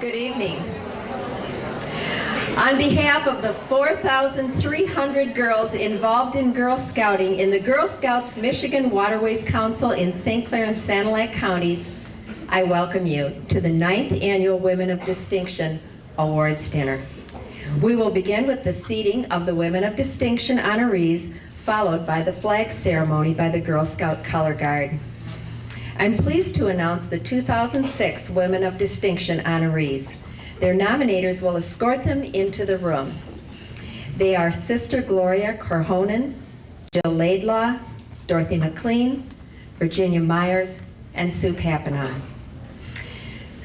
Good evening. On behalf of the 4,300 girls involved in Girl Scouting in the Girl Scouts Michigan Waterways Council in St. Clair and Sanilac counties, I welcome you to the 9th Annual Women of Distinction Awards Dinner. We will begin with the seating of the Women of Distinction honorees, followed by the flag ceremony by the Girl Scout Color Guard. I'm pleased to announce the 2006 Women of Distinction honorees. Their nominators will escort them into the room. They are Sister Gloria Corhonen, Jill Laidlaw, Dorothy McLean, Virginia Myers, and Sue Papineau.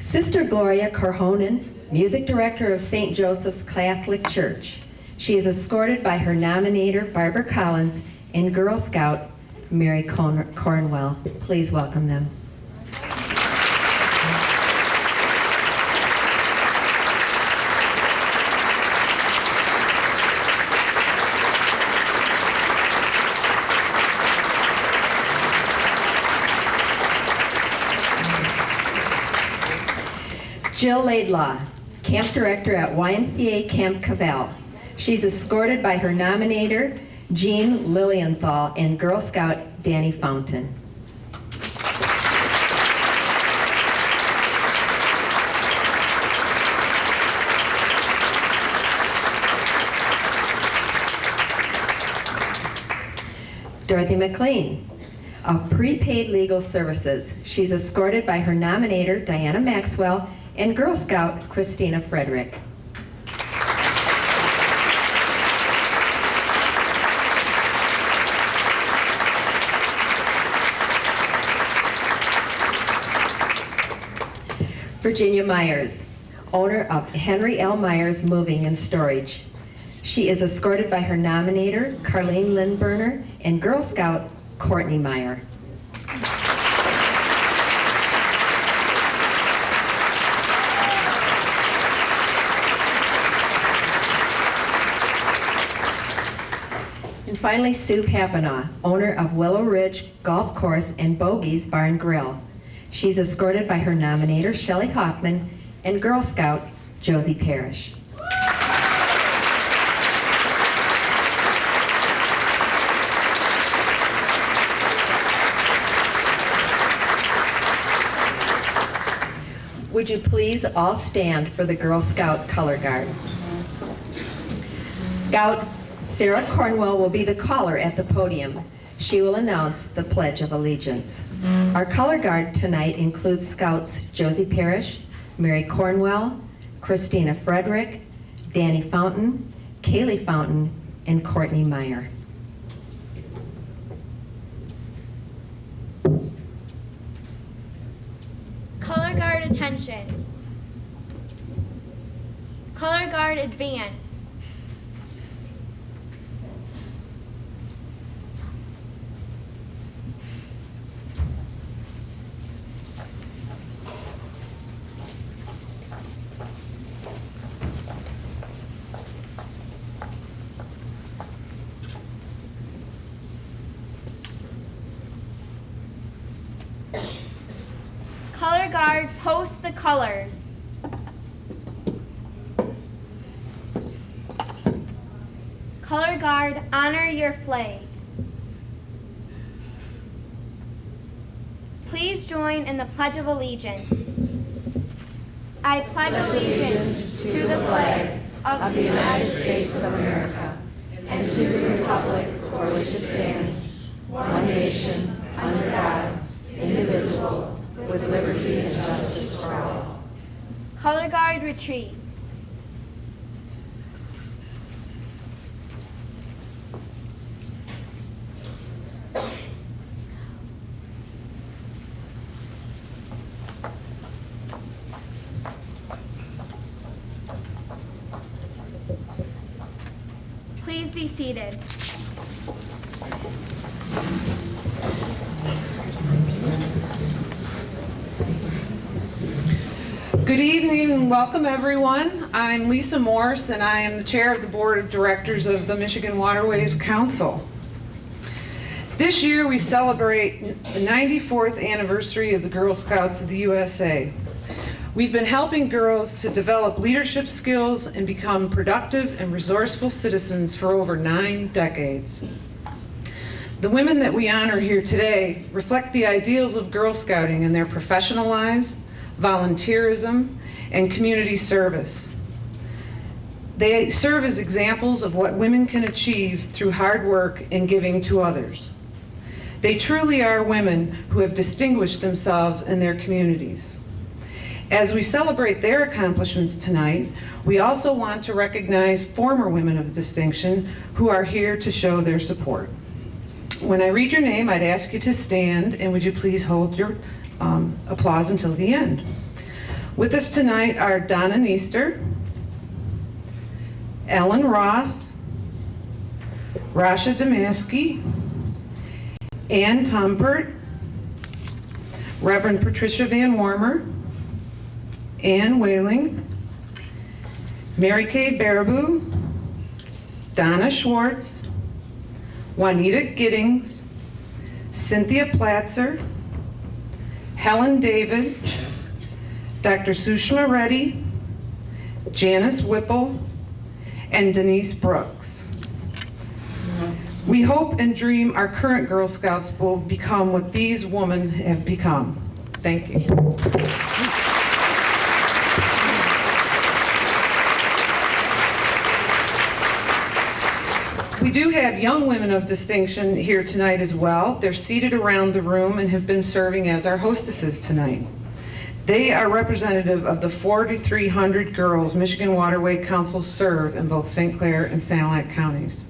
Sister Gloria Corhonen, Music Director of St. Joseph's Catholic Church. She is escorted by her nominator, Barbara Collins, and Girl Scout Mary Cornwell. Please welcome them. Jill Laidlaw, Camp Director at YMCA Camp Cavell. She's escorted by her nominator, Jean Lilienthal, and Girl Scout Danny Fountain. Dorothy McLean, of Prepaid Legal Services. She's escorted by her nominator, Diana Maxwell, and Girl Scout Christina Frederick. Virginia Myers, owner of Henry L. Myers Moving and Storage. She is escorted by her nominator, Carlene Lindberner, and Girl Scout Courtney Meyer. And finally, Sue Papineau, owner of Willow Ridge Golf Course and Bogey's Bar and Grill. She's escorted by her nominator, Shelley Hoffman, and Girl Scout, Josie Parrish. Would you please all stand for the Girl Scout Color Guard? Scout Sarah Cornwell will be the caller at the podium. She will announce the Pledge of Allegiance. Our color guard tonight includes Scouts Josie Parrish, Mary Cornwell, Christina Frederick, Danny Fountain, Kaylee Fountain, and Courtney Meyer. Color guard attention. Color guard advance. Color guard, post the colors. Color guard, honor your flag. Please join in the Pledge of Allegiance. I pledge allegiance to the flag of the United States of America and to the republic for which it stands, one nation, under God, indivisible, with liberty and justice for all. Color guard retreat. Please be seated. Good evening and welcome everyone. I'm Lisa Morse and I am the chair of the board of directors of the Michigan Waterways Council. This year we celebrate the 94th anniversary of the Girl Scouts of the USA. We've been helping girls to develop leadership skills and become productive and resourceful citizens for over 9 decades. The women that we honor here today reflect the ideals of Girl Scouting in their professional lives, volunteerism, and community service. They serve as examples of what women can achieve through hard work and giving to others. They truly are women who have distinguished themselves in their communities. As we celebrate their accomplishments tonight, we also want to recognize former women of distinction who are here to show their support. When I read your name, I'd ask you to stand, and would you please hold your applause until the end. With us tonight are Donna Neester, Ellen Ross, Rasha Damaski, Ann Tompert, Reverend Patricia Van Warmer, Ann Whaling, Mary Kay Baraboo, Donna Schwartz, Juanita Giddings, Cynthia Platzer, Helen David, Dr. Sushma Reddy, Janice Whipple, and Denise Brooks. We hope and dream our current Girl Scouts will become what these women have become. Thank you. We do have young women of distinction here tonight as well. They're seated around the room and have been serving as our hostesses tonight. They are representative of the 4,300 girls Michigan Waterway Council serve in both St. Clair and Sanilac counties.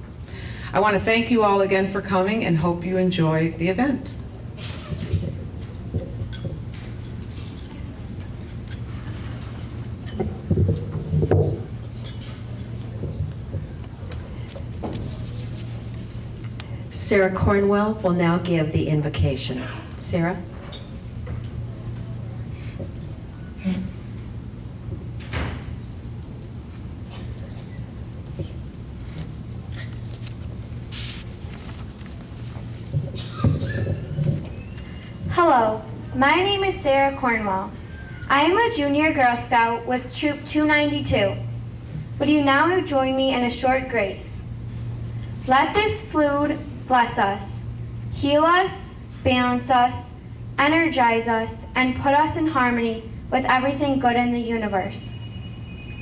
I want to thank you all again for coming and hope you enjoy the event. Sarah Cornwell will now give the invocation. Sarah? Hello, my name is Sarah Cornwell. I am a junior Girl Scout with Troop 292. Would you now join me in a short grace? Let this food bless us, heal us, balance us, energize us, and put us in harmony with everything good in the universe.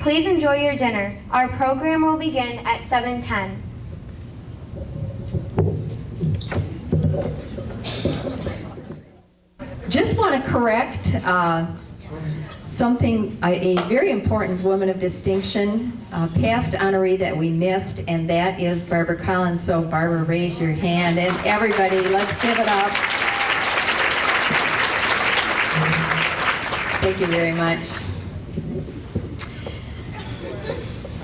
Please enjoy your dinner. Our program will begin at 7:10. Just want to correct something, a very important woman of distinction, past honoree that we missed, and that is Barbara Collins. So Barbara, raise your hand, and everybody, let's give it up. Thank you very much.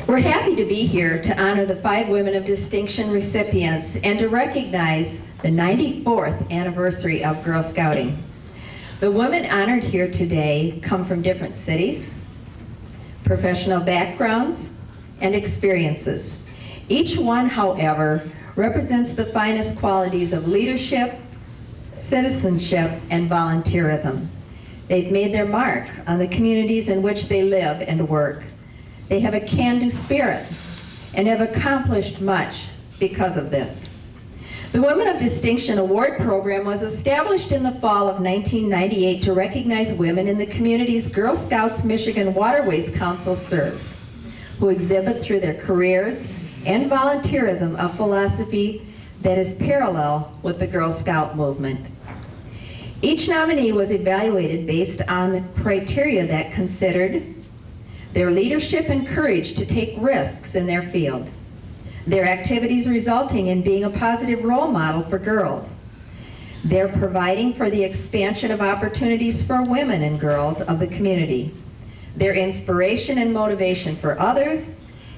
We're happy to be here to honor the 5 women of distinction recipients and to recognize the 94th anniversary of Girl Scouting. The women honored here today come from different cities, professional backgrounds, and experiences. Each one, however, represents the finest qualities of leadership, citizenship, and volunteerism. They've made their mark on the communities in which they live and work. They have a can-do spirit and have accomplished much because of this. The Women of Distinction Award Program was established in the fall of 1998 to recognize women in the communities Girl Scouts Michigan Waterways Council serves, who exhibit through their careers and volunteerism a philosophy that is parallel with the Girl Scout movement. Each nominee was evaluated based on the criteria that considered their leadership and courage to take risks in their field, their activities resulting in being a positive role model for girls, their providing for the expansion of opportunities for women and girls of the community, their inspiration and motivation for others,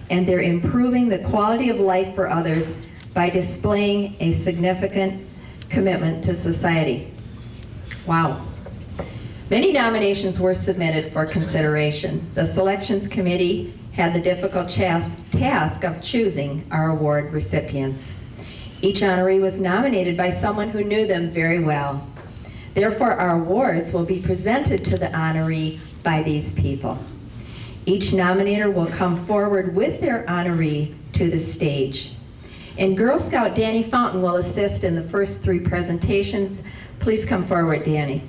and their improving the quality of life for others by displaying a significant commitment to society. Wow. Many nominations were submitted for consideration. The selections committee had the difficult task of choosing our award recipients. Each honoree was nominated by someone who knew them very well. Therefore, our awards will be presented to the honoree by these people. Each nominator will come forward with their honoree to the stage. And Girl Scout Danny Fountain will assist in the first three presentations. Please come forward, Danny.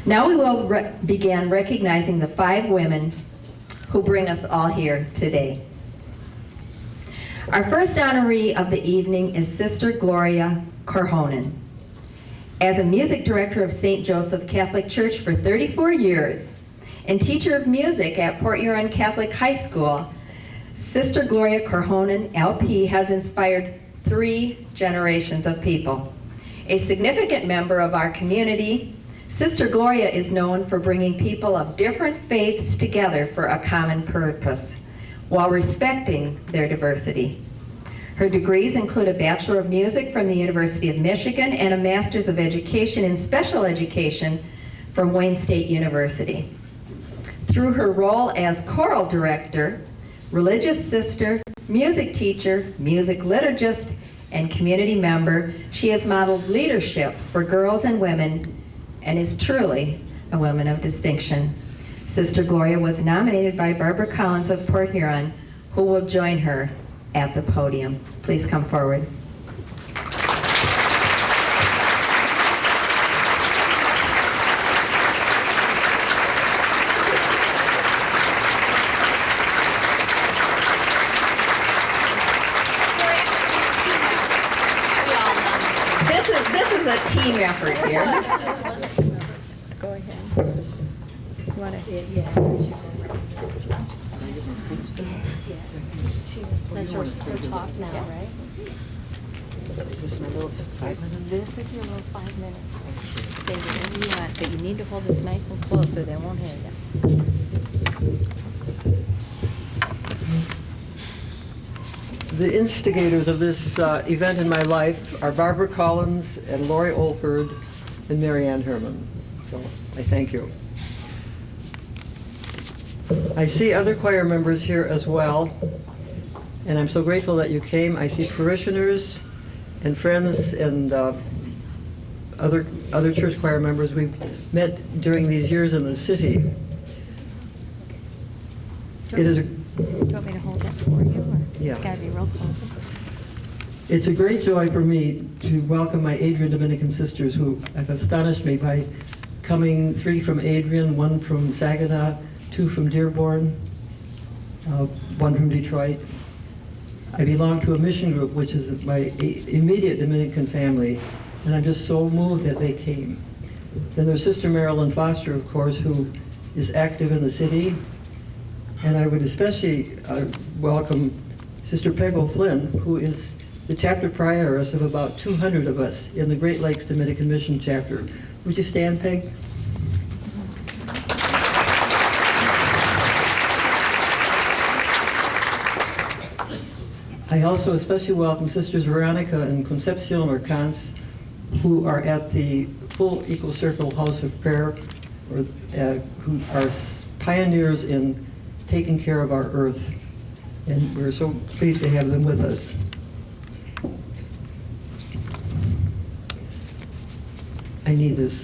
Now we will begin recognizing the 5 women who bring us all here today. Our first honoree of the evening is Sister Gloria Corhonen. As a music director of St. Joseph Catholic Church for 34 years and teacher of music at Port Huron Catholic High School, Sister Gloria Corhonen, LP, has inspired 3 generations of people. A significant member of our community, Sister Gloria is known for bringing people of different faiths together for a common purpose, while respecting their diversity. Her degrees include a Bachelor of Music from the University of Michigan and a Master's of Education in Special Education from Wayne State University. Through her role as choral director, religious sister, music teacher, music liturgist, and community member, she has modeled leadership for girls and women and is truly a woman of distinction. Sister Gloria was nominated by Barbara Collins of Port Huron, who will join her at the podium. Please come forward. This is a team effort here. Go ahead. You want to? Yeah. That's her talk now, right? This is my little 5 minutes. This is your little 5 minutes. Say whatever you want, but you need to hold this nice and close so they won't hear you. The instigators of this event in my life are Barbara Collins and Lori Olford and Mary Ann Herman. So I thank you. I see other choir members here as well, and I'm so grateful that you came. I see parishioners and friends and other church choir members we've met during these years in the city. It is. Do you want me to hold it for you, or Yeah. it's got to be real close? It's a great joy for me to welcome my Adrian Dominican sisters who have astonished me by coming, 3 from Adrian, 1 from Saginaw, 2 from Dearborn, 1 from Detroit. I belong to a mission group, which is my immediate Dominican family, and I'm just so moved that they came. Then there's Sister Marilyn Foster, of course, who is active in the city, and I would especially welcome Sister Peg O'Flynn, who is the chapter prioress of about 200 of us in the Great Lakes Dominican Mission chapter. Would you stand, Peg? I also especially welcome Sisters Veronica and Concepcion Orcans, who are at the Full Equal Circle House of Prayer, who are pioneers in taking care of our earth. And we're so pleased to have them with us. I need this.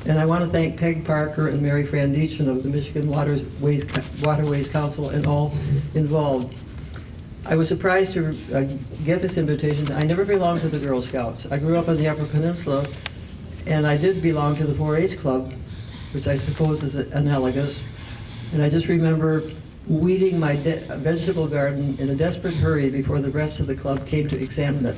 And I want to thank Peg Parker and Mary Fran Deachin of the Michigan Waterways Council and all involved. I was surprised to get this invitation. I never belonged to the Girl Scouts. I grew up on the Upper Peninsula, and I did belong to the 4-H Club, which I suppose is analogous. And I just remember weeding my vegetable garden in a desperate hurry before the rest of the club came to examine it.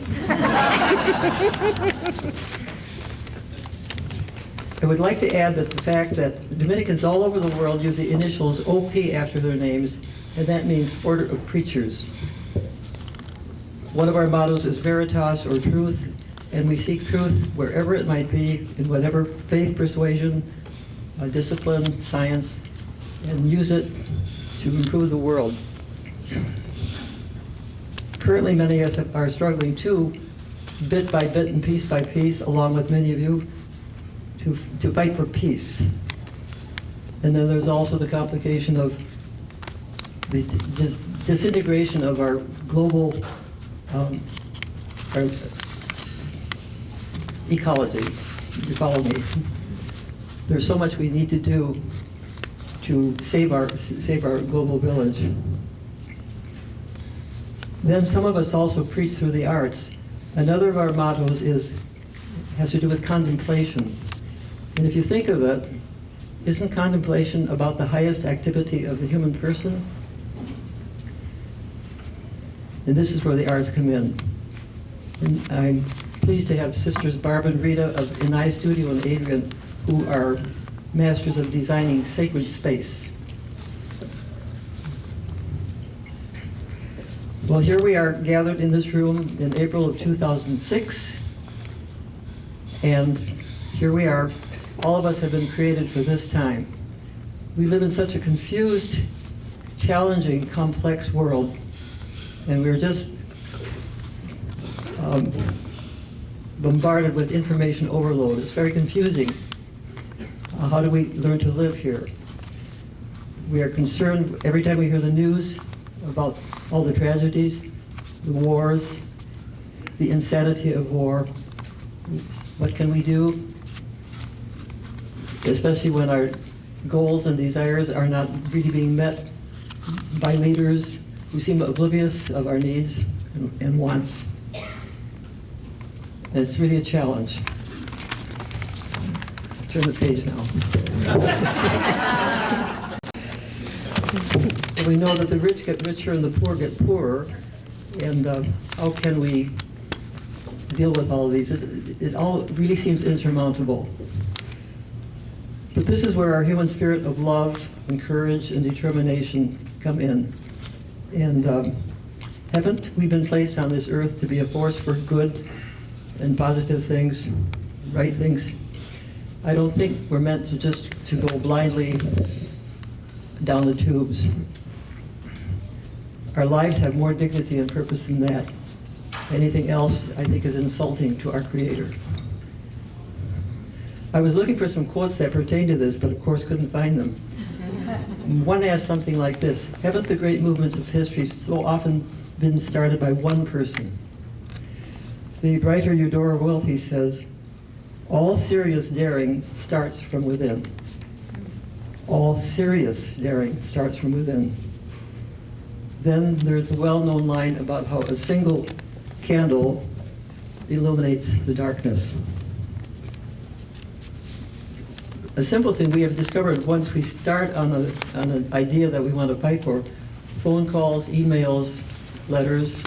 I would like to add that the fact that Dominicans all over the world use the initials OP after their names, and that means Order of Preachers. One of our mottos is Veritas, or truth, and we seek truth wherever it might be, in whatever faith, persuasion, discipline, science, and use it to improve the world. Currently, many of us are struggling too, bit by bit and piece by piece, along with many of you, to fight for peace. And then there's also the complication of the disintegration of our global our ecology. You follow me? There's so much we need to do to save our global village. Then some of us also preach through the arts. Another of our mottos has to do with contemplation. And if you think of it, isn't contemplation about the highest activity of the human person? And this is where the arts come in. And I'm pleased to have Sisters Barb and Rita of Inai Studio and Adrian, who are masters of designing sacred space. Well, here we are gathered in this room in April of 2006, and here we are. All of us have been created for this time. We live in such a confused, challenging, complex world, and we're just bombarded with information overload. It's very confusing. How do we learn to live here? We are concerned every time we hear the news about all the tragedies, the wars, the insanity of war. What can we do? Especially when our goals and desires are not really being met by leaders who seem oblivious of our needs and wants. And it's really a challenge. Turn the page now. We know that the rich get richer and the poor get poorer. And how can we deal with all of these? It all really seems insurmountable. But this is where our human spirit of love and courage and determination come in. And haven't we been placed on this earth to be a force for good and positive things, right things? I don't think we're meant to just to go blindly down the tubes. Our lives have more dignity and purpose than that. Anything else, I think, is insulting to our Creator. I was looking for some quotes that pertain to this, but of course couldn't find them. One has something like this: haven't the great movements of history so often been started by one person? The writer Eudora Welty says, all serious daring starts from within. All serious daring starts from within. Then there's the well-known line about how a single candle illuminates the darkness. A simple thing we have discovered once we start on an idea that we want to fight for: phone calls, emails, letters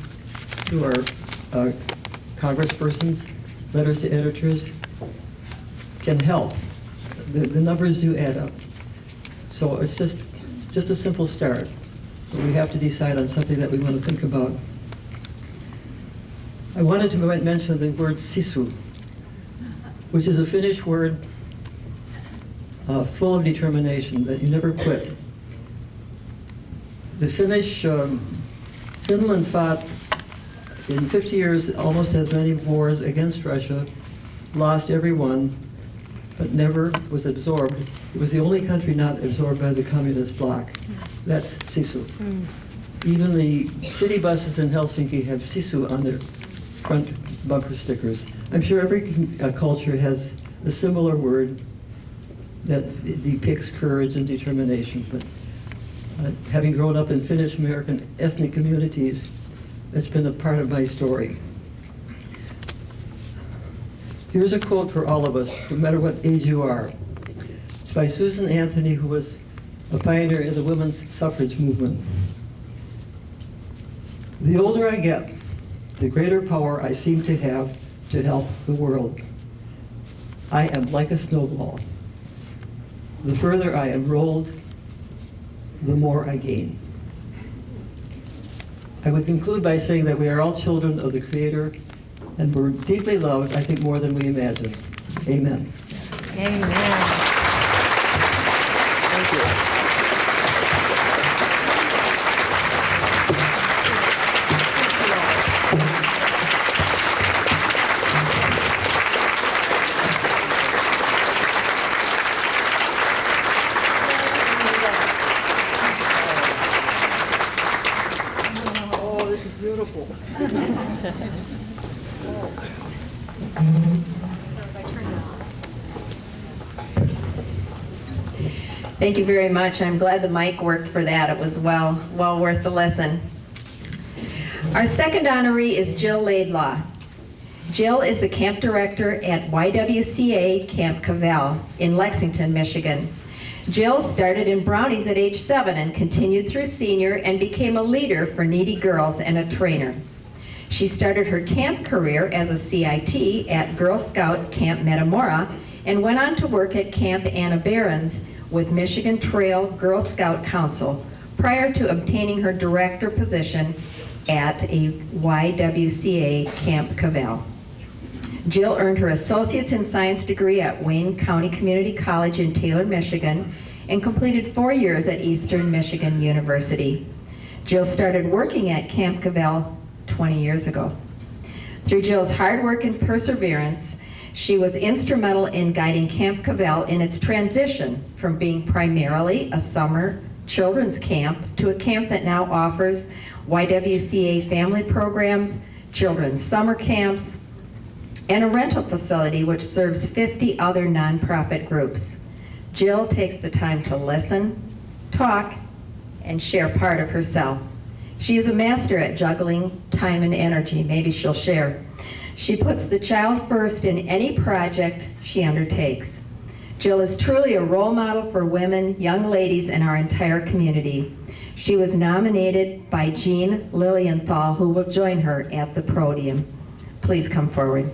to our congresspersons, letters to editors, can help. The numbers do add up. So it's just a simple start. But we have to decide on something that we want to think about. I wanted to mention the word sisu, which is a Finnish word full of determination, that you never quit. The Finland fought in 50 years almost as many wars against Russia, lost every one, but never was absorbed. It was the only country not absorbed by the communist bloc. That's sisu. Even the city buses in Helsinki have sisu on their front bumper stickers. I'm sure every culture has a similar word that depicts courage and determination, but having grown up in Finnish American ethnic communities, it's been a part of my story. Here's a quote for all of us, no matter what age you are. It's by Susan Anthony, who was a pioneer in the women's suffrage movement. The older I get, the greater power I seem to have to help the world. I am like a snowball. The further I am rolled, the more I gain. I would conclude by saying that we are all children of the Creator, and we're deeply loved, I think, more than we imagine. Amen. Amen. Thank you. Oh, this is beautiful. Thank you very much. I'm glad the mic worked for that. It was well worth the listen. Our second honoree is Jill Laidlaw. Jill is the camp director at YWCA Camp Cavell in Lexington, Michigan. Jill started in Brownies at age 7 and continued through senior and became a leader for needy girls and a trainer. She started her camp career as a CIT at Girl Scout Camp Metamora and went on to work at Camp Anna Barons with Michigan Trail Girl Scout Council prior to obtaining her director position at a YWCA Camp Cavell. Jill earned her Associate's in Science degree at Wayne County Community College in Taylor, Michigan, and completed 4 years at Eastern Michigan University. Jill started working at Camp Cavell 20 years ago. Through Jill's hard work and perseverance, she was instrumental in guiding Camp Cavell in its transition from being primarily a summer children's camp to a camp that now offers YWCA family programs, children's summer camps, and a rental facility which serves 50 other nonprofit groups. Jill takes the time to listen, talk, and share part of herself. She is a master at juggling time and energy. Maybe she'll share. She puts the child first in any project she undertakes. Jill is truly a role model for women, young ladies, and our entire community. She was nominated by Jean Lilienthal, who will join her at the podium. Please come forward.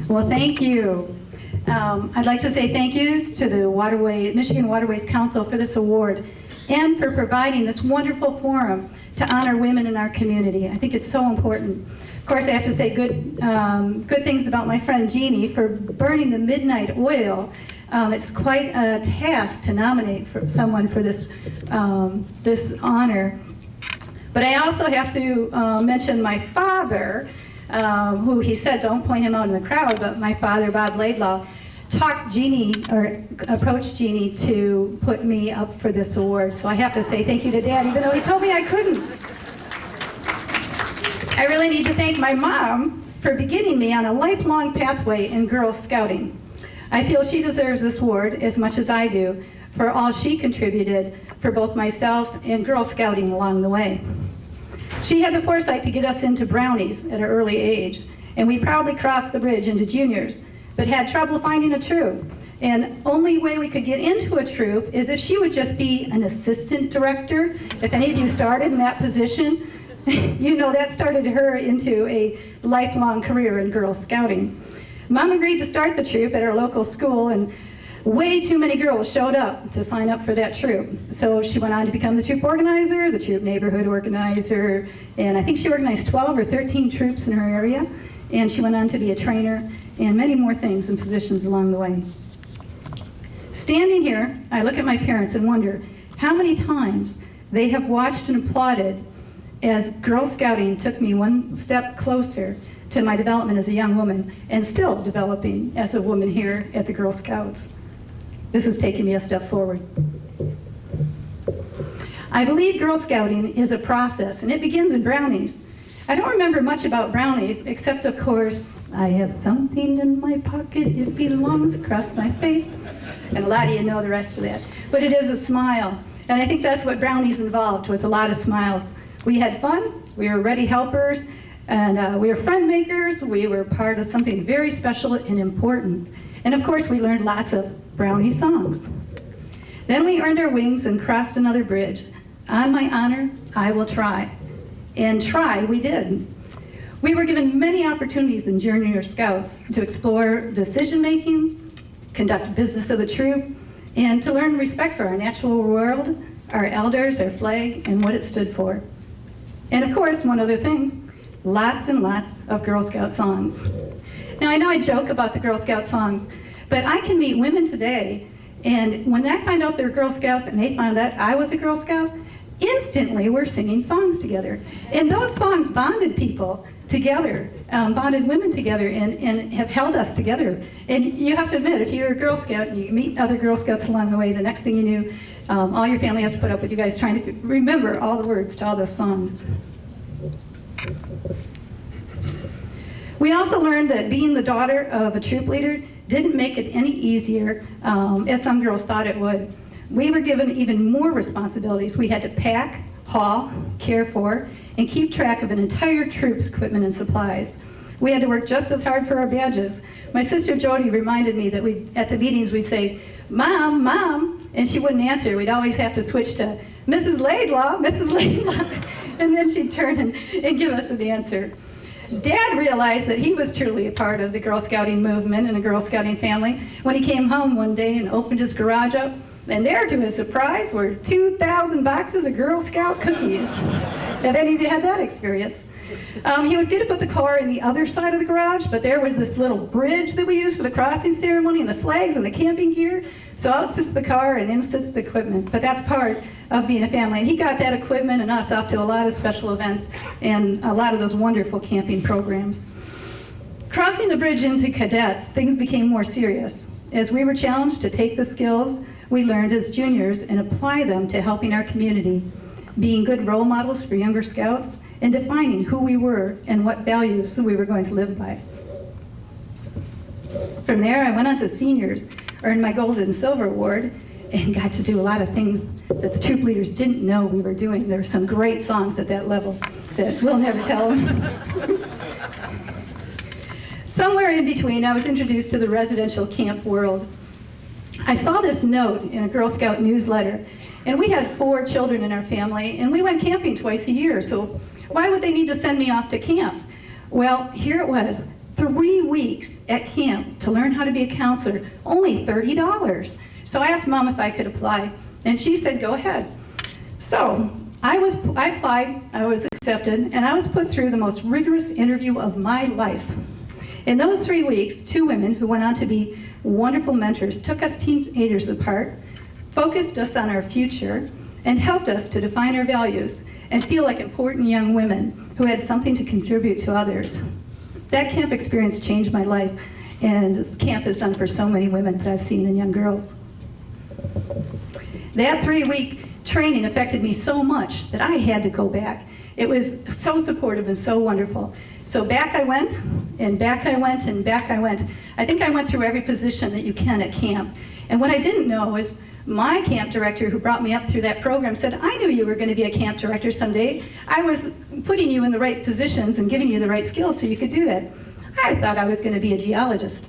Well, thank you. I'd like to say thank you to the Michigan Waterways Council for this award and for providing this wonderful forum to honor women in our community. I think it's so important. Of course, I have to say good things about my friend Jeannie for burning the midnight oil. It's quite a task to nominate someone for this honor. But I also have to mention my father, who he said don't point him out in the crowd, but my father, Bob Laidlaw, approached Jeannie to put me up for this award. So I have to say thank you to Dad, even though he told me I couldn't. I really need to thank my mom for beginning me on a lifelong pathway in Girl Scouting. I feel she deserves this award as much as I do for all she contributed for both myself and Girl Scouting along the way. She had the foresight to get us into Brownies at an early age, and we proudly crossed the bridge into juniors, but had trouble finding a troop. And only way we could get into a troop is if she would just be an assistant director. If any of you started in that position, you know that started her into a lifelong career in Girl Scouting. Mom agreed to start the troop at our local school, and way too many girls showed up to sign up for that troop. So she went on to become the troop organizer, the troop neighborhood organizer, and I think she organized 12 or 13 troops in her area. And she went on to be a trainer and many more things and positions along the way. Standing here, I look at my parents and wonder how many times they have watched and applauded as Girl Scouting took me one step closer to my development as a young woman and still developing as a woman here at the Girl Scouts. This has taken me a step forward. I believe Girl Scouting is a process, and it begins in Brownies. I don't remember much about Brownies, except of course, I have something in my pocket, it belongs across my face. And a lot of you know the rest of that. But it is a smile. And I think that's what Brownies involved, was a lot of smiles. We had fun, we were ready helpers, and we were friend makers. We were part of something very special and important. And of course, we learned lots of Brownie songs. Then we earned our wings and crossed another bridge. On my honor, I will try. And try we did. We were given many opportunities in Junior Scouts to explore decision-making, conduct business of the troop, and to learn respect for our natural world, our elders, our flag, and what it stood for. And of course, one other thing, lots and lots of Girl Scout songs. Now, I know I joke about the Girl Scout songs, but I can meet women today, and when I find out they're Girl Scouts and they found out I was a Girl Scout, instantly we're singing songs together. And those songs bonded people together, bonded women together, and have held us together. And you have to admit, if you're a Girl Scout and you meet other Girl Scouts along the way, the next thing you knew, all your family has to put up with you guys trying to remember all the words to all those songs. We also learned that being the daughter of a troop leader didn't make it any easier, as some girls thought it would. We were given even more responsibilities. We had to pack, haul, care for, and keep track of an entire troop's equipment and supplies. We had to work just as hard for our badges. My sister Jody reminded me that at the meetings we'd say, "Mom, Mom," and she wouldn't answer. We'd always have to switch to "Mrs. Laidlaw, Mrs. Laidlaw," and then she'd turn and give us an answer. Dad realized that he was truly a part of the Girl Scouting movement and a Girl Scouting family when he came home one day and opened his garage up, and there, to his surprise, were 2,000 boxes of Girl Scout cookies. Have any of you had that experience? He was going to put the car in the other side of the garage, but there was this little bridge that we used for the crossing ceremony and the flags and the camping gear. So out sits the car and in sits the equipment. But that's part of being a family. And he got that equipment and us off to a lot of special events and a lot of those wonderful camping programs. Crossing the bridge into cadets, things became more serious, as we were challenged to take the skills we learned as juniors and apply them to helping our community, being good role models for younger scouts, and defining who we were and what values we were going to live by. From there, I went on to seniors, earned my gold and silver award, and got to do a lot of things that the troop leaders didn't know we were doing. There were some great songs at that level that we'll never tell them. Somewhere in between, I was introduced to the residential camp world. I saw this note in a Girl Scout newsletter, and we had 4 children in our family, and we went camping twice a year, so why would they need to send me off to camp? Well, here it was, 3 weeks at camp to learn how to be a counselor, only $30. So I asked Mom if I could apply, and she said, go ahead. So I applied, I was accepted, and I was put through the most rigorous interview of my life. In those 3 weeks, 2 women who went on to be wonderful mentors took us teenagers apart, focused us on our future, and helped us to define our values and feel like important young women who had something to contribute to others. That camp experience changed my life, and this camp has done for so many women that I've seen in young girls. That 3-week training affected me so much that I had to go back. It was so supportive and so wonderful. So back I went, and back I went, and back I went. I think I went through every position that you can at camp. And what I didn't know was my camp director who brought me up through that program said, I knew you were going to be a camp director someday. I was putting you in the right positions and giving you the right skills so you could do that. I thought I was going to be a geologist.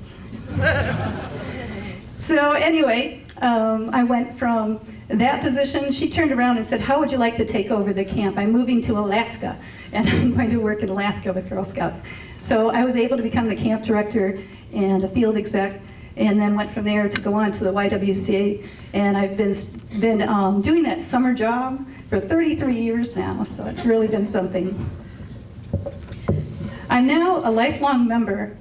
So anyway, I went from that position. She turned around and said, how would you like to take over the camp? I'm moving to Alaska, and I'm going to work in Alaska with Girl Scouts. So I was able to become the camp director and a field exec, and then went from there to go on to the YWCA. And I've been doing that summer job for 33 years now, so it's really been something. I'm now a lifelong member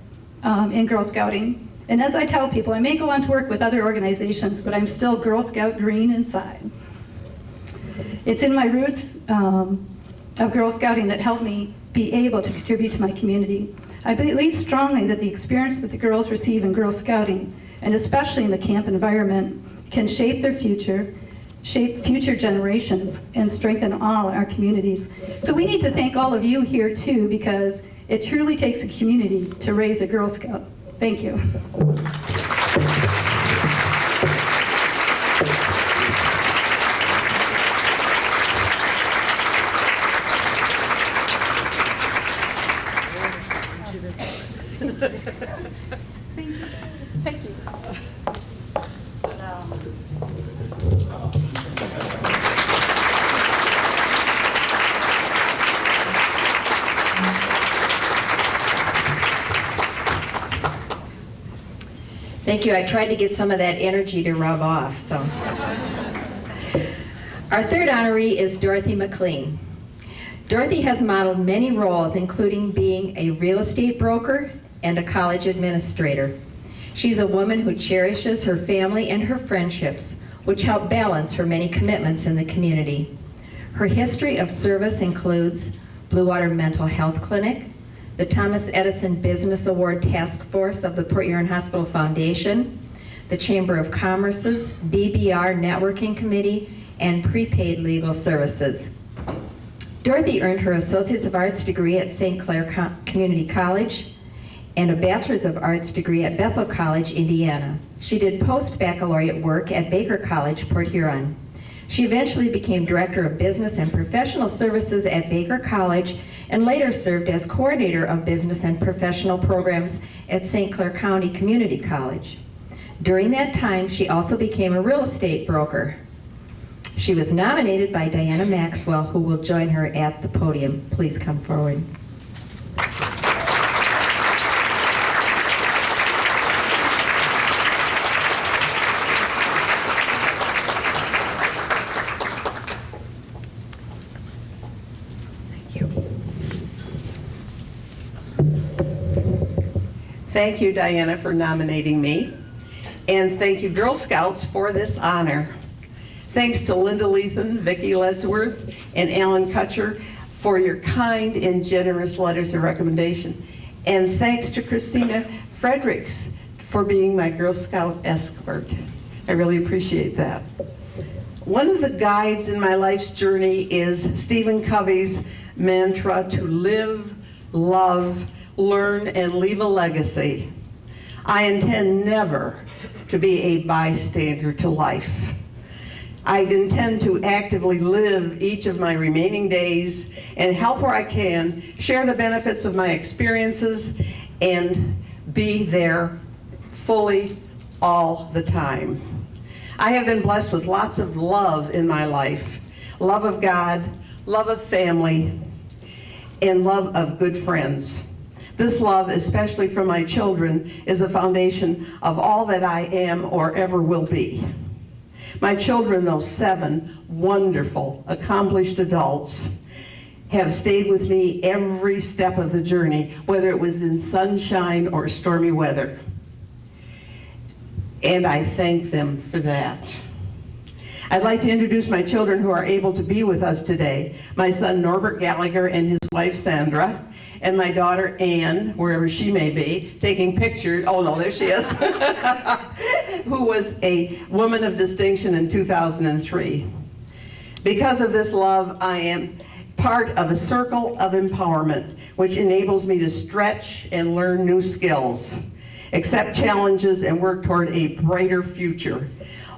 in Girl Scouting. And as I tell people, I may go on to work with other organizations, but I'm still Girl Scout green inside. It's in my roots of Girl Scouting that helped me be able to contribute to my community. I believe strongly that the experience that the girls receive in Girl Scouting, and especially in the camp environment, can shape their future, shape future generations, and strengthen all our communities. So we need to thank all of you here too, because it truly takes a community to raise a Girl Scout. Thank you. Thank you. Thank you. I tried to get some of that energy to rub off. So, our third honoree is Dorothy McLean. Dorothy has modeled many roles, including being a real estate broker and a college administrator. She's a woman who cherishes her family and her friendships, which help balance her many commitments in the community. Her history of service includes Blue Water Mental Health Clinic, the Thomas Edison Business Award Task Force of the Port Huron Hospital Foundation, the Chamber of Commerce's BBR Networking Committee, and prepaid legal services. Dorothy earned her Associates of Arts degree at St. Clair Community College and a Bachelor's of Arts degree at Bethel College, Indiana. She did post-baccalaureate work at Baker College, Port Huron. She eventually became Director of Business and Professional Services at Baker College and later served as Coordinator of Business and Professional Programs at St. Clair County Community College. During that time, she also became a real estate broker. She was nominated by Diana Maxwell, who will join her at the podium. Please come forward. Thank you, Diana, for nominating me. And thank you, Girl Scouts, for this honor. Thanks to Linda Lethan, Vicki Ledsworth, and Alan Kutcher for your kind and generous letters of recommendation. And thanks to Christina Fredericks for being my Girl Scout escort. I really appreciate that. One of the guides in my life's journey is Stephen Covey's mantra to live, love, learn, and leave a legacy. I intend never to be a bystander to life. I intend to actively live each of my remaining days and help where I can, share the benefits of my experiences, and be there fully all the time. I have been blessed with lots of love in my life. Love of God, love of family, and love of good friends. This love, especially from my children, is the foundation of all that I am or ever will be. My children, those 7 wonderful, accomplished adults, have stayed with me every step of the journey, whether it was in sunshine or stormy weather. And I thank them for that. I'd like to introduce my children who are able to be with us today. My son Norbert Gallagher and his wife Sandra, and my daughter Ann, wherever she may be, taking pictures. Oh no, there she is. Who was a woman of distinction in 2003. Because of this love, I am part of a circle of empowerment, which enables me to stretch and learn new skills, accept challenges, and work toward a brighter future.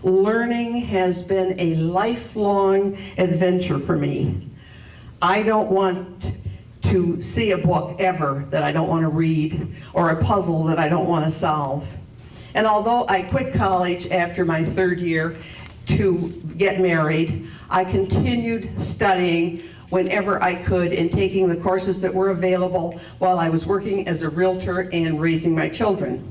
Learning has been a lifelong adventure for me. I don't want to see a book ever that I don't want to read, or a puzzle that I don't want to solve. And although I quit college after my 3rd year to get married, I continued studying whenever I could and taking the courses that were available while I was working as a realtor and raising my children.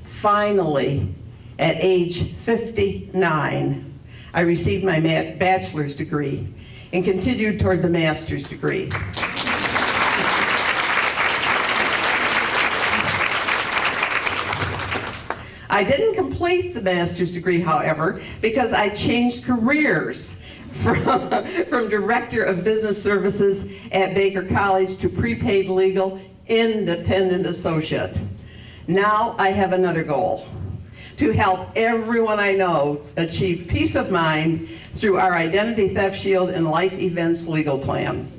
Finally, at age 59, I received my bachelor's degree and continued toward the master's degree. I didn't complete the master's degree, however, because I changed careers from Director of Business Services at Baker College to prepaid legal independent associate. Now I have another goal: to help everyone I know achieve peace of mind through our Identity Theft Shield and Life Events legal plan.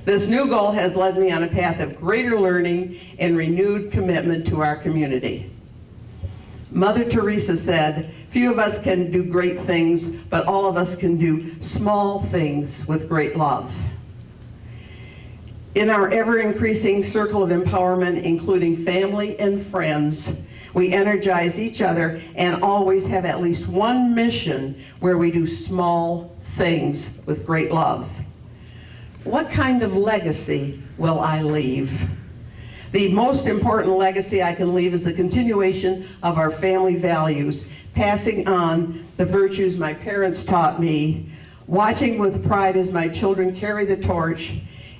This new goal has led me on a path of greater learning and renewed commitment to our community. Mother Teresa said, "Few of us can do great things, but all of us can do small things with great love." In our ever-increasing circle of empowerment, including family and friends, we energize each other and always have at least one mission where we do small things with great love. What kind of legacy will I leave? The most important legacy I can leave is the continuation of our family values, passing on the virtues my parents taught me, watching with pride as my children carry the torch,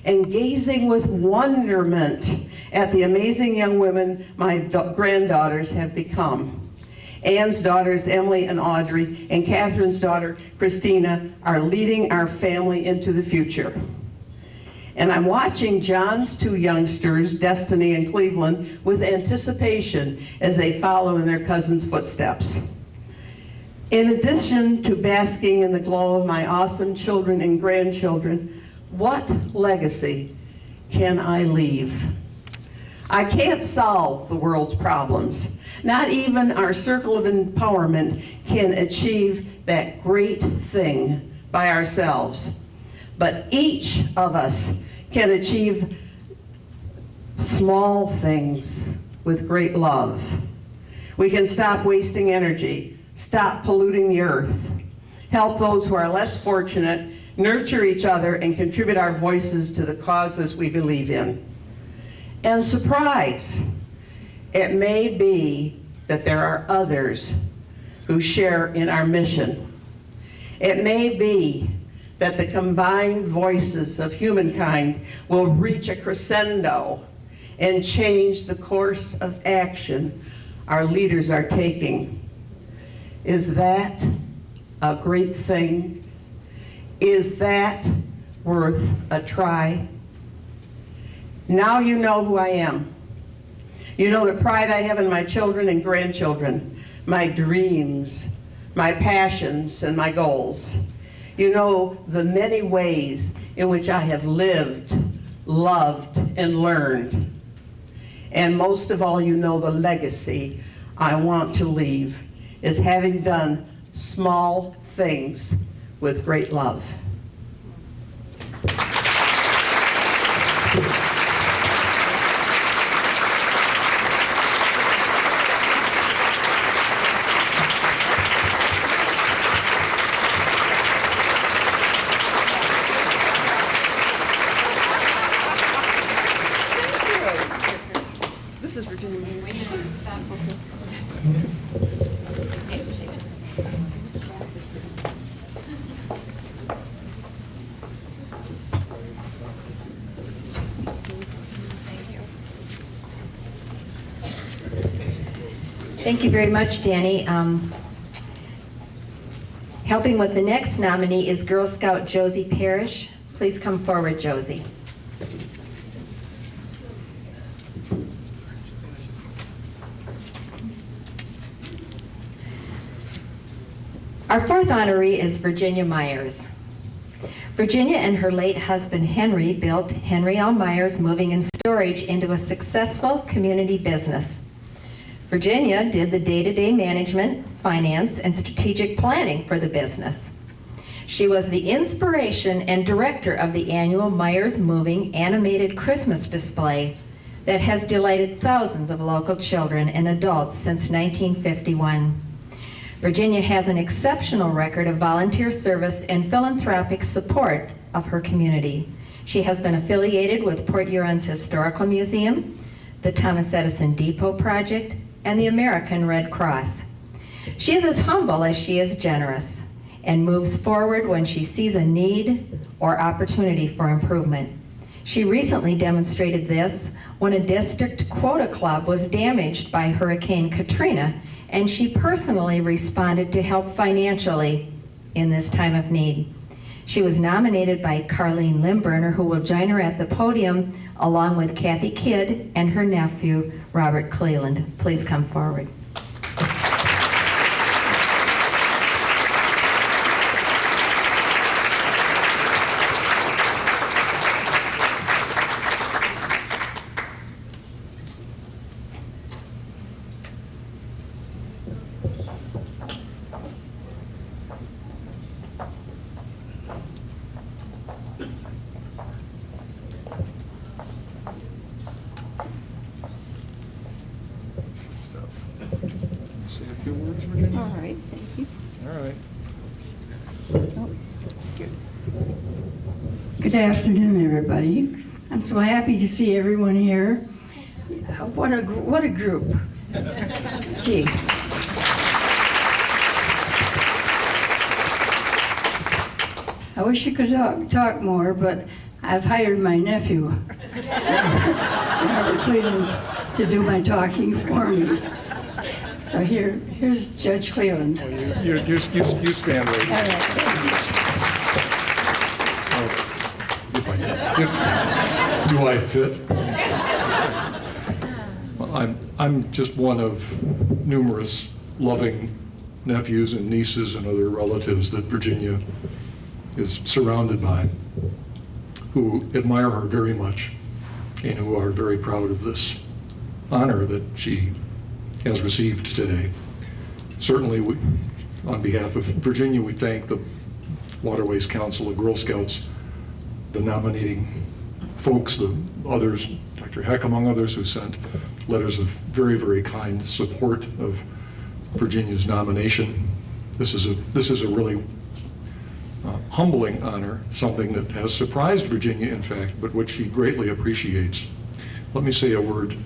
and gazing with wonderment at the amazing young women my granddaughters have become. Ann's daughters, Emily and Audrey, and Catherine's daughter, Christina, are leading our family into the future. And I'm watching John's two youngsters, Destiny and Cleveland, with anticipation as they follow in their cousin's footsteps. In addition to basking in the glow of my awesome children and grandchildren, what legacy can I leave? I can't solve the world's problems. Not even our circle of empowerment can achieve that great thing by ourselves. But each of us can achieve small things with great love. We can stop wasting energy, stop polluting the earth, help those who are less fortunate, nurture each other, and contribute our voices to the causes we believe in. And surprise, it may be that there are others who share in our mission. It may be that the combined voices of humankind will reach a crescendo and change the course of action our leaders are taking. Is that a great thing? Is that worth a try? Now you know who I am. You know the pride I have in my children and grandchildren, my dreams, my passions, and my goals. You know the many ways in which I have lived, loved, and learned. And most of all, you know the legacy I want to leave is having done small things with great love. This is Virginia. Thank you very much, Danny. Helping with the next nominee is Girl Scout Josie Parrish. Please come forward, Josie. Our fourth honoree is Virginia Myers. Virginia and her late husband Henry built Henry L. Myers Moving and Storage into a successful community business. Virginia did the day-to-day management, finance, and strategic planning for the business. She was the inspiration and director of the annual Myers Moving animated Christmas display that has delighted thousands of local children and adults since 1951. Virginia has an exceptional record of volunteer service and philanthropic support of her community. She has been affiliated with Port Huron's Historical Museum, the Thomas Edison Depot Project, and the American Red Cross. She is as humble as she is generous and moves forward when she sees a need or opportunity for improvement. She recently demonstrated this when a district quota club was damaged by Hurricane Katrina, and she personally responded to help financially in this time of need. She was nominated by Carlene Limburner, who will join her at the podium, along with Kathy Kidd and her nephew, Robert Cleland. Please come forward. Say a few words, Virginia? All right, thank you. All right. Oh, scared. Good afternoon, everybody. I'm so happy to see everyone here. What a group. Gee. I wish I could talk more, but I've hired my nephew, Robert Cleveland, to do my talking for me. So here's Judge Cleveland. Oh, you stand, lady. All right. Oh, you're fine. Do I fit? Well, I'm just one of numerous loving nephews and nieces and other relatives that Virginia is surrounded by, who admire her very much and who are very proud of this honor that she has received today. Certainly, on behalf of Virginia, we thank the Waterways Council, the Girl Scouts, the nominating folks, the others, Dr. Heck among others, who sent letters of very, very kind support of Virginia's nomination. This is a really humbling honor, something that has surprised Virginia, in fact, but which she greatly appreciates. Let me say a word,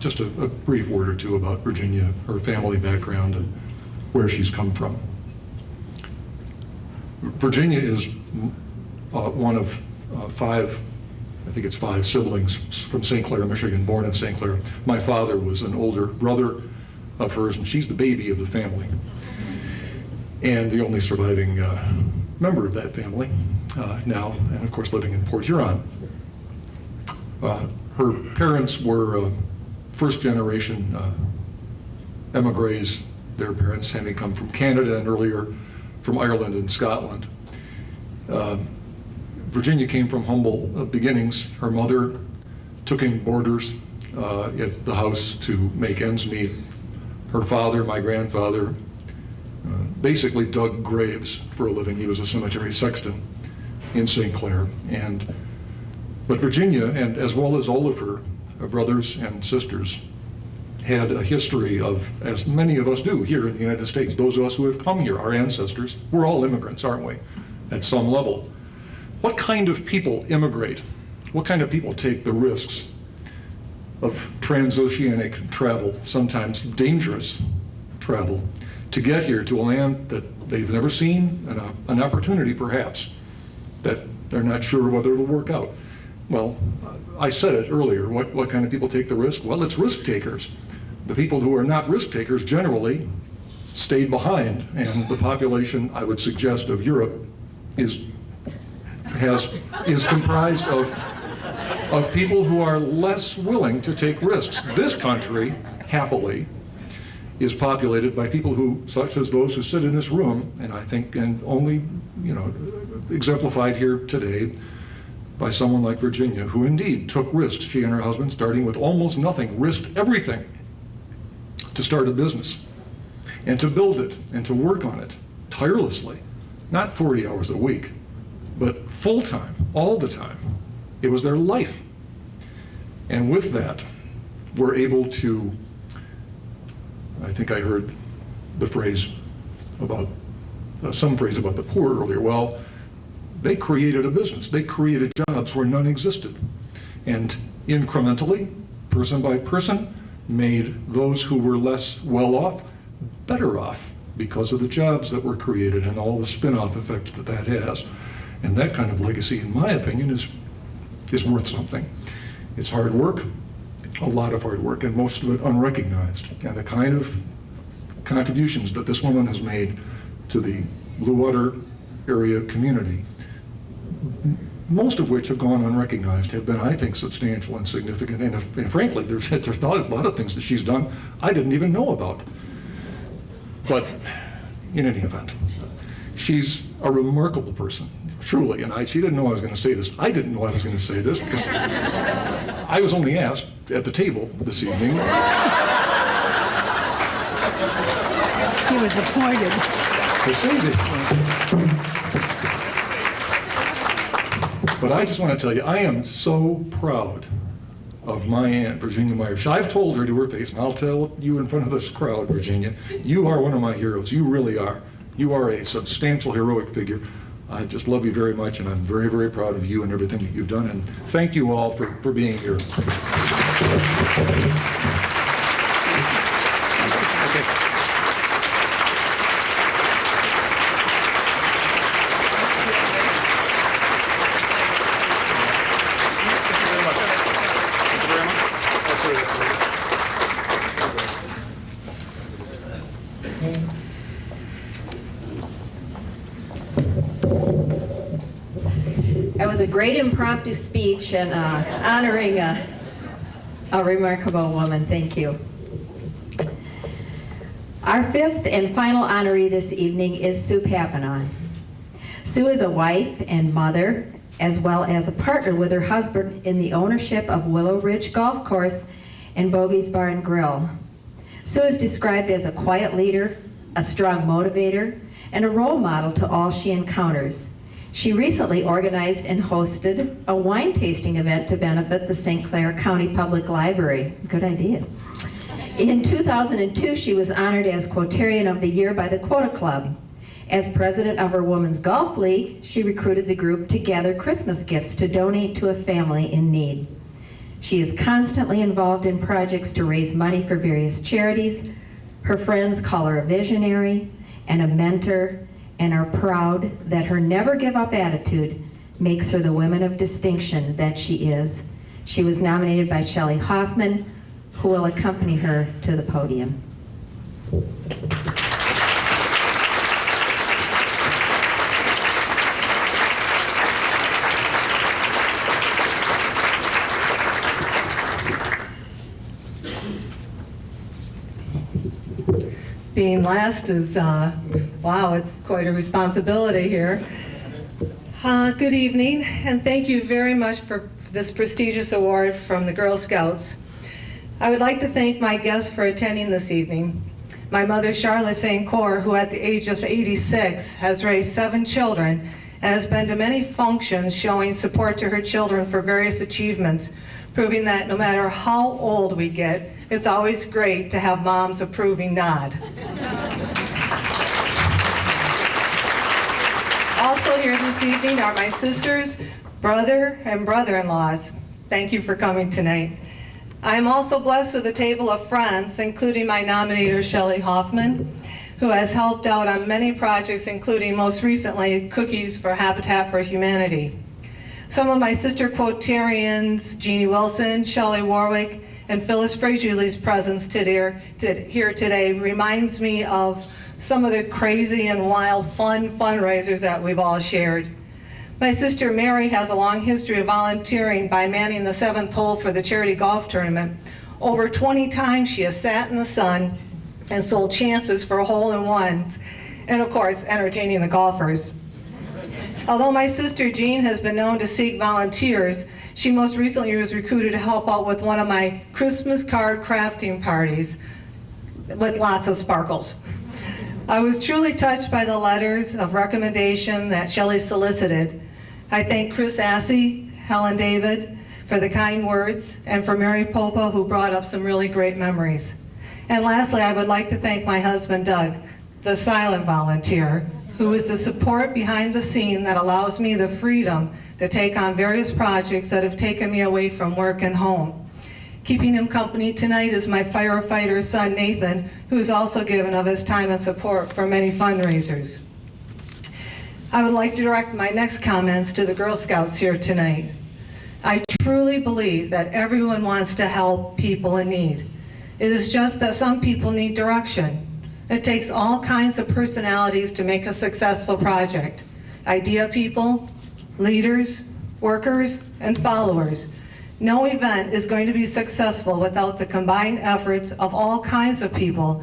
just a brief word or two about Virginia, her family background, and where she's come from. Virginia is one of five siblings from St. Clair, Michigan, born in St. Clair. My father was an older brother of hers, and she's the baby of the family, and the only surviving member of that family now, and of course living in Port Huron. Her parents were first generation emigres, their parents having come from Canada and earlier from Ireland and Scotland. Virginia came from humble beginnings. Her mother took in boarders at the house to make ends meet. Her father, my grandfather, basically dug graves for a living. He was a cemetery sexton in St. Clair. But Virginia, and as well as all of her brothers and sisters, had a history of, as many of us do here in the United States, those of us who have come here, our ancestors, we're all immigrants, aren't we, at some level. What kind of people immigrate? What kind of people take the risks of transoceanic travel, sometimes dangerous travel, to get here to a land that they've never seen, and an opportunity perhaps that they're not sure whether it'll work out? Well, I said it earlier, what kind of people take the risk? Well, it's risk takers. The people who are not risk takers generally stayed behind, and the population, I would suggest, of Europe is comprised of people who are less willing to take risks. This country, happily, is populated by people who, such as those who sit in this room, and I think, and only, exemplified here today by someone like Virginia, who indeed took risks. She and her husband, starting with almost nothing, risked everything to start a business and to build it and to work on it tirelessly, not 40 hours a week, but full-time, all the time. It was their life. And with that, we're able to, I think I heard the phrase about, some phrase about the poor earlier. Well, they created a business. They created jobs where none existed. And incrementally, person by person, made those who were less well off better off because of the jobs that were created and all the spin-off effects that that has. And that kind of legacy, in my opinion, is worth something. It's hard work, a lot of hard work, and most of it unrecognized. And the kind of contributions that this woman has made to the Blue Water area community, most of which have gone unrecognized, have been, I think, substantial and significant. And frankly, there's a lot of things that she's done I didn't even know about. But in any event, she's a remarkable person, truly. And she didn't know I was going to say this. I didn't know I was going to say this because I was only asked at the table this evening. He was appointed. To say this. But I just want to tell you, I am so proud of my Aunt Virginia Meyer. I've told her to her face, and I'll tell you in front of this crowd, Virginia, you are one of my heroes. You really are. You are a substantial heroic figure. I just love you very much, and I'm very, very proud of you and everything that you've done. And thank you all for being here. I was a great impromptu speech and honoring a remarkable woman. Thank you. Our fifth and final honoree this evening is Sue Papinon. Sue is a wife and mother, as well as a partner with her husband in the ownership of Willow Ridge Golf Course and Bogey's Bar and Grill. Sue is described as a quiet leader, a strong motivator, and a role model to all she encounters. She recently organized and hosted a wine tasting event to benefit the St. Clair County Public Library. Good idea. In 2002, she was honored as Quotarian of the Year by the Quota Club. As president of her Women's Golf League, she recruited the group to gather Christmas gifts to donate to a family in need. She is constantly involved in projects to raise money for various charities. Her friends call her a visionary and a mentor and are proud that her never give up attitude makes her the woman of distinction that she is. She was nominated by Shelley Hoffman, who will accompany her to the podium. Being last is, wow, it's quite a responsibility here. Good evening, and thank you very much for this prestigious award from the Girl Scouts. I would like to thank my guests for attending this evening. My mother, Charlotte St. Cyr, who at the age of 86 has raised 7 children and has been to many functions showing support to her children for various achievements, proving that no matter how old we get, it's always great to have mom's approving nod. Also here this evening are my sisters, brother, and brother-in-laws. Thank you for coming tonight. I am also blessed with a table of friends, including my nominator, Shelley Hoffman, who has helped out on many projects, including most recently, Cookies for Habitat for Humanity. Some of my sister quotarians, Jeannie Wilson, Shelley Warwick, and Phyllis Frazier's presence here today reminds me of some of the crazy and wild fun fundraisers that we've all shared. My sister Mary has a long history of volunteering by manning the 7th hole for the charity golf tournament. Over 20 times she has sat in the sun and sold chances for hole-in-ones, and of course, entertaining the golfers. Although my sister Jean has been known to seek volunteers, she most recently was recruited to help out with one of my Christmas card crafting parties with lots of sparkles. I was truly touched by the letters of recommendation that Shelley solicited. I thank Chris Assey, Helen David for the kind words, and for Mary Popa, who brought up some really great memories. And lastly, I would like to thank my husband Doug, the silent volunteer, who is the support behind the scene that allows me the freedom to take on various projects that have taken me away from work and home. Keeping him company tonight is my firefighter son, Nathan, who's also given of his time and support for many fundraisers. I would like to direct my next comments to the Girl Scouts here tonight. I truly believe that everyone wants to help people in need. It is just that some people need direction. It takes all kinds of personalities to make a successful project. Idea people, leaders, workers, and followers. No event is going to be successful without the combined efforts of all kinds of people.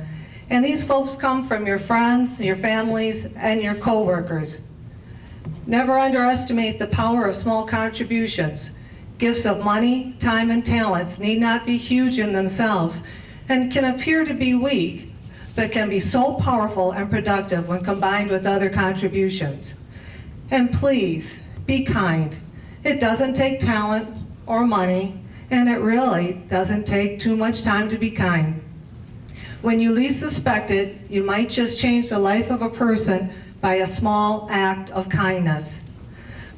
And these folks come from your friends, your families, and your co-workers. Never underestimate the power of small contributions. Gifts of money, time, and talents need not be huge in themselves and can appear to be weak, but can be so powerful and productive when combined with other contributions. And please, be kind. It doesn't take talent or money, and it really doesn't take too much time to be kind. When you least suspect it, you might just change the life of a person by a small act of kindness.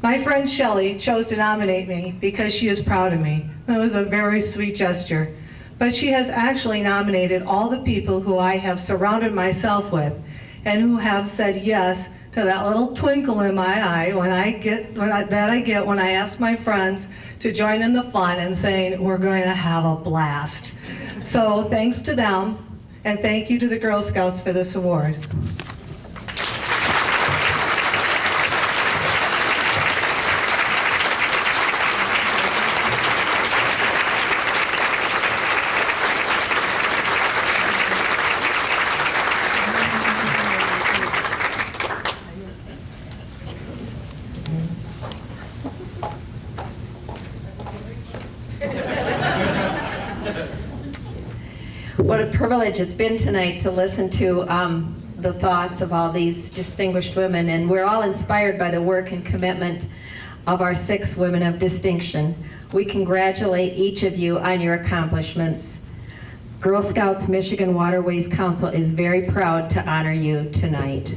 My friend Shelley chose to nominate me because she is proud of me. That was a very sweet gesture. But she has actually nominated all the people who I have surrounded myself with and who have said yes to that little twinkle in my eye when I get when I ask my friends to join in the fun and saying, we're going to have a blast. So thanks to them, and thank you to the Girl Scouts for this award. What a privilege it's been tonight to listen to the thoughts of all these distinguished women, and we're all inspired by the work and commitment of our 6 women of distinction. We congratulate each of you on your accomplishments. Girl Scouts Michigan Waterways Council is very proud to honor you tonight.